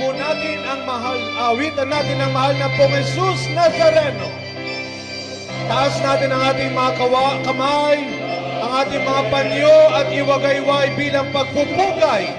po natin ang awitan natin ang mahal na pong Jesus Nazareno. Taas natin ang ating mga kamay, ang ating mga panyo at iwagayway bilang pagpupugay.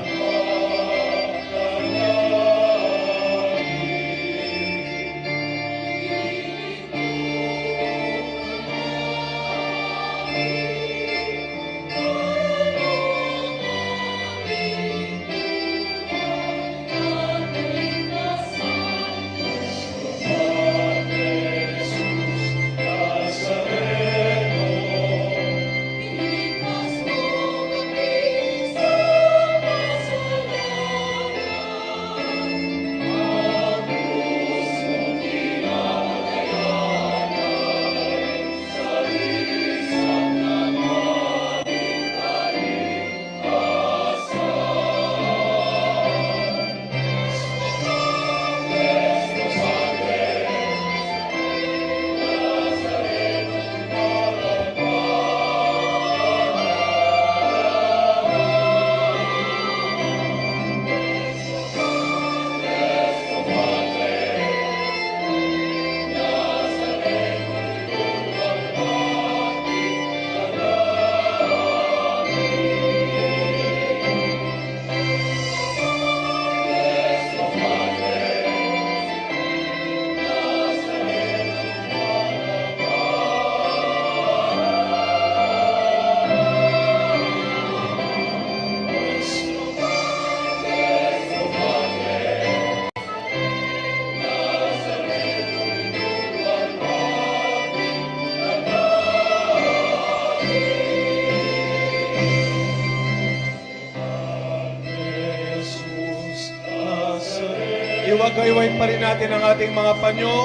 Iwagayway pa rin natin ang ating mga panyo,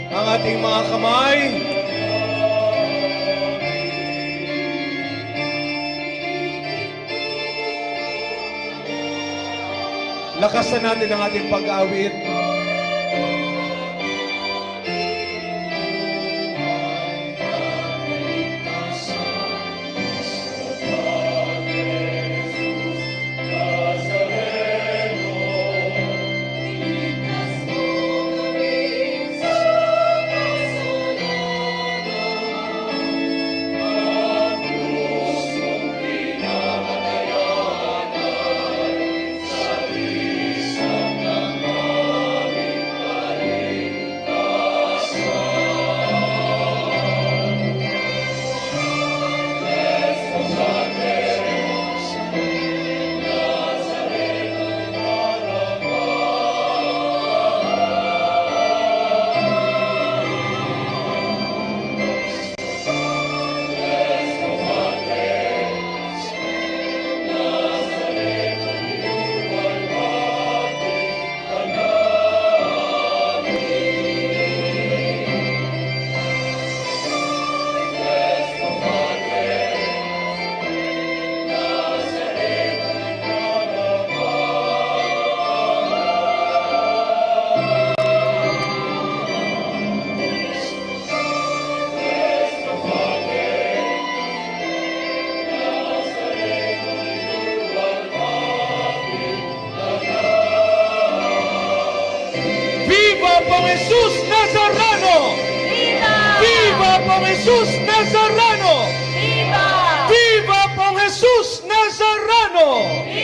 ang ating mga kamay. Lakasan natin ang ating pag-awit. Pong Jesus Nazareno! Viva! Viva Pong Jesus Nazareno! Viva! Viva Pong Jesus Nazareno!